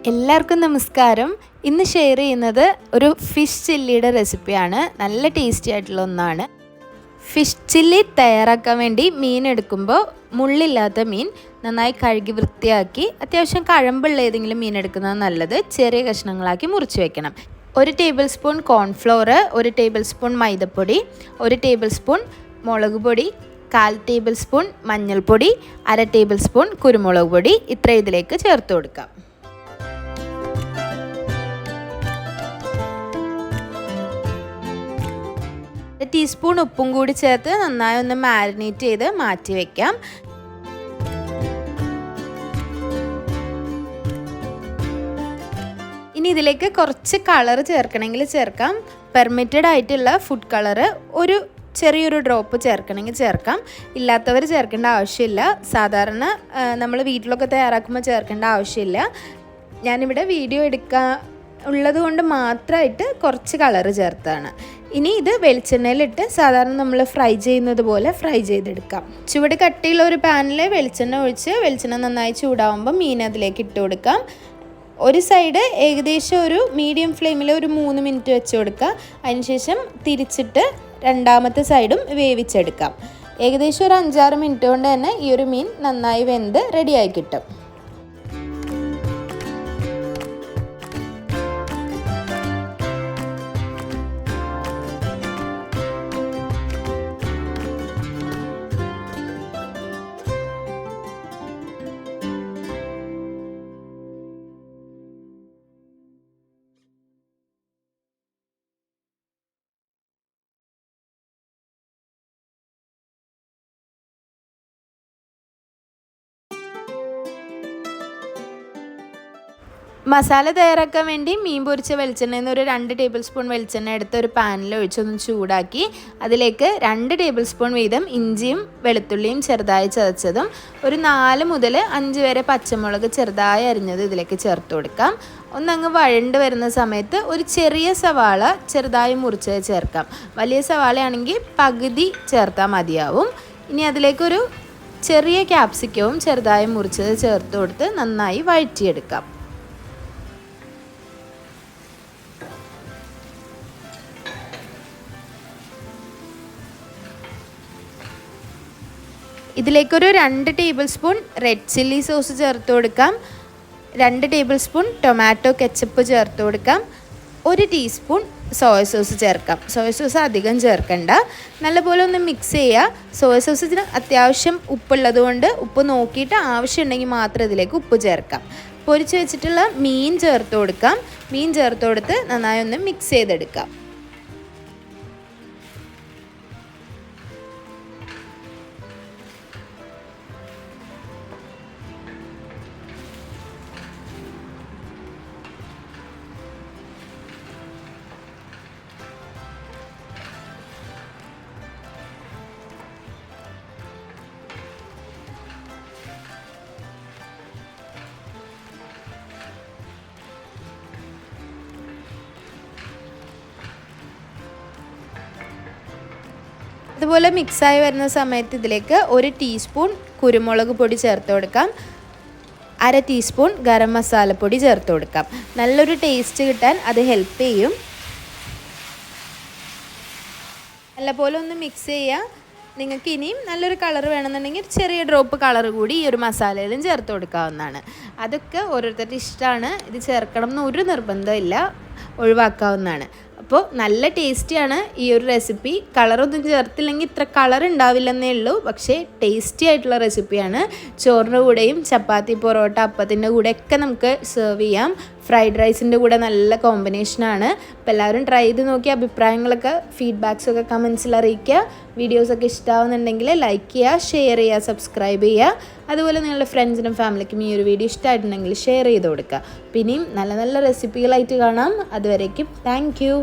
എല്ലാവർക്കും നമസ്കാരം. ഇന്ന് ഷെയർ ചെയ്യുന്നത് ഒരു ഫിഷ് ചില്ലിയുടെ റെസിപ്പിയാണ്. നല്ല ടേസ്റ്റി ആയിട്ടുള്ള ഒന്നാണ്. ഫിഷ് ചില്ലി തയ്യാറാക്കാൻ വേണ്ടി മീൻ എടുക്കുമ്പോൾ മുള്ളില്ലാത്ത മീൻ നന്നായി കഴുകി വൃത്തിയാക്കി അത്യാവശ്യം കഴമ്പുള്ള ഏതെങ്കിലും മീൻ എടുക്കുന്നത് നല്ലത്. ചെറിയ കഷ്ണങ്ങളാക്കി മുറിച്ച് വെക്കണം. 1 table spoon cornflour, 1 table spoon മൈദപ്പൊടി, 1 ടേബിൾ സ്പൂൺ മുളക് പൊടി, 1/4 ടേബിൾ സ്പൂൺ മഞ്ഞൾപ്പൊടി, 1/2 ടേബിൾ സ്പൂൺ കുരുമുളക് പൊടി ഇത്ര ഇതിലേക്ക് ചേർത്ത് കൊടുക്കാം. ടീസ്പൂൺ ഉപ്പും കൂടി ചേർത്ത് നന്നായി ഒന്ന് മാരിനേറ്റ് ചെയ്ത് മാറ്റി വയ്ക്കാം. ഇനി ഇതിലേക്ക് കുറച്ച് കളർ ചേർക്കണമെങ്കിൽ ചേർക്കാം. പെർമിറ്റഡ് ആയിട്ടുള്ള ഫുഡ് കളറ് ചെറിയൊരു ഡ്രോപ്പ് ചേർക്കണമെങ്കിൽ ചേർക്കാം. ഇല്ലാത്തവർ ചേർക്കേണ്ട ആവശ്യമില്ല. സാധാരണ നമ്മൾ വീട്ടിലൊക്കെ തയ്യാറാക്കുമ്പോൾ ചേർക്കേണ്ട ആവശ്യമില്ല. ഞാനിവിടെ വീഡിയോ ഉള്ളത് കൊണ്ട് മാത്രമായിട്ട് കുറച്ച് കളറ് ചേർത്താണ്. ഇനി ഇത് വെളിച്ചെണ്ണയിലിട്ട് സാധാരണ നമ്മൾ ഫ്രൈ ചെയ്യുന്നത് പോലെ ഫ്രൈ ചെയ്തെടുക്കാം. ചുവട് കട്ടിയുള്ള ഒരു പാനിൽ വെളിച്ചെണ്ണ ഒഴിച്ച് വെളിച്ചെണ്ണ നന്നായി ചൂടാവുമ്പോൾ മീൻ അതിലേക്ക് ഇട്ട് കൊടുക്കാം. ഒരു സൈഡ് ഏകദേശം ഒരു മീഡിയം ഫ്ലെയിമിൽ ഒരു 3 മിനിറ്റ് വെച്ച് കൊടുക്കുക. അതിനുശേഷം തിരിച്ചിട്ട് രണ്ടാമത്തെ സൈഡും വേവിച്ചെടുക്കാം. ഏകദേശം ഒരു 5-6 മിനിറ്റ് കൊണ്ട് തന്നെ ഈ ഒരു മീൻ നന്നായി വെന്ത് റെഡിയായി കിട്ടും. മസാല തയ്യാറാക്കാൻ വേണ്ടി മീൻ പൊരിച്ച വെളിച്ചെണ്ണയിൽ നിന്ന് ഒരു 2 ടേബിൾ സ്പൂൺ വെളിച്ചെണ്ണ എടുത്ത് ഒരു പാനിൽ ഒഴിച്ചൊന്ന് ചൂടാക്കി അതിലേക്ക് 2 ടേബിൾ സ്പൂൺ വീതം ഇഞ്ചിയും വെളുത്തുള്ളിയും ചെറുതായി ചതച്ചതും ഒരു 4 മുതൽ 5 വരെ പച്ചമുളക് ചെറുതായി അരിഞ്ഞത് ഇതിലേക്ക് ചേർത്ത് കൊടുക്കാം. ഒന്നങ്ങ് വഴണ്ട് വരുന്ന സമയത്ത് ഒരു ചെറിയ സവാള ചെറുതായി മുറിച്ചത് ചേർക്കാം. വലിയ സവാളയാണെങ്കിൽ പകുതി ചേർത്താൽ മതിയാവും. ഇനി അതിലേക്കൊരു ചെറിയ ക്യാപ്സിക്കവും ചെറുതായി മുറിച്ചത് ചേർത്ത് കൊടുത്ത് നന്നായി വഴറ്റിയെടുക്കാം. ഇതിലേക്കൊരു 2 table spoon red chilli sauce ചേർത്ത് കൊടുക്കാം. 2 ടേബിൾ സ്പൂൺ ടൊമാറ്റോ കെച്ചപ്പ് ചേർത്ത് കൊടുക്കാം. 1 ടീസ്പൂൺ സോയ സോസ് ചേർക്കാം. സോയ സോസ് അധികം ചേർക്കണ്ട. നല്ലപോലെ ഒന്ന് മിക്സ് ചെയ്യുക. സോയ സോസിന് അത്യാവശ്യം ഉപ്പുള്ളത് കൊണ്ട് ഉപ്പ് നോക്കിയിട്ട് ആവശ്യമുണ്ടെങ്കിൽ മാത്രം ഇതിലേക്ക് ഉപ്പ് ചേർക്കാം. പൊരിച്ച് വെച്ചിട്ടുള്ള മീൻ ചേർത്ത് കൊടുക്കാം. മീൻ ചേർത്ത് കൊടുത്ത് നന്നായി ഒന്ന് മിക്സ് ചെയ്തെടുക്കാം. അതുപോലെ മിക്സായി വരുന്ന സമയത്ത് ഇതിലേക്ക് 1 ടീസ്പൂൺ കുരുമുളക് പൊടി ചേർത്ത് കൊടുക്കാം. 1/2 ടീസ്പൂൺ ഗരം മസാലപ്പൊടി ചേർത്ത് കൊടുക്കാം. നല്ലൊരു ടേസ്റ്റ് കിട്ടാൻ അത് ഹെൽപ്പ് ചെയ്യും. നല്ലപോലെ ഒന്ന് മിക്സ് ചെയ്യുക. നിങ്ങൾക്ക് ഇനിയും നല്ലൊരു കളർ വേണമെന്നുണ്ടെങ്കിൽ ചെറിയ ഡ്രോപ്പ് കളർ കൂടി ഈ ഒരു മസാലയിലും ചേർത്ത് കൊടുക്കാവുന്നതാണ്. അതൊക്കെ ഓരോരുത്തരുടെ ഇഷ്ടമാണ്. ഇത് ചേർക്കണം എന്ന് ഒരു നിർബന്ധമില്ല, ഒഴിവാക്കാവുന്നതാണ്. അപ്പോൾ നല്ല ടേസ്റ്റിയാണ് ഈ ഒരു റെസിപ്പി. കളറൊന്നും ചേർത്തില്ലെങ്കിൽ ഇത്ര കളർ ഉണ്ടാവില്ലെന്നേ ഉള്ളൂ, പക്ഷേ ടേസ്റ്റി ആയിട്ടുള്ള റെസിപ്പിയാണ്. ചോറിൻ്റെ കൂടെയും ചപ്പാത്തി, പൊറോട്ട, അപ്പത്തിൻ്റെ കൂടെയൊക്കെ നമുക്ക് സെർവ് ചെയ്യാം. ഫ്രൈഡ് റൈസിൻ്റെ കൂടെ നല്ല കോമ്പിനേഷനാണ്. അപ്പോൾ എല്ലാവരും ട്രൈ ചെയ്ത് നോക്കി അഭിപ്രായങ്ങളൊക്കെ ഫീഡ്ബാക്സൊക്കെ കമൻസിൽ അറിയിക്കുക. വീഡിയോസൊക്കെ ഇഷ്ടമാവുന്നുണ്ടെങ്കിൽ ലൈക്ക് ചെയ്യുക, ഷെയർ ചെയ്യുക, സബ്സ്ക്രൈബ് ചെയ്യുക. അതുപോലെ നിങ്ങളുടെ ഫ്രണ്ട്സിനും ഫാമിലിക്കും ഈ ഒരു വീഡിയോ ഇഷ്ടമായിട്ടുണ്ടെങ്കിൽ ഷെയർ ചെയ്ത് കൊടുക്കുക. പിന്നെയും നല്ല നല്ല റെസിപ്പികളായിട്ട് കാണാം. അതുവരേക്കും താങ്ക് യു.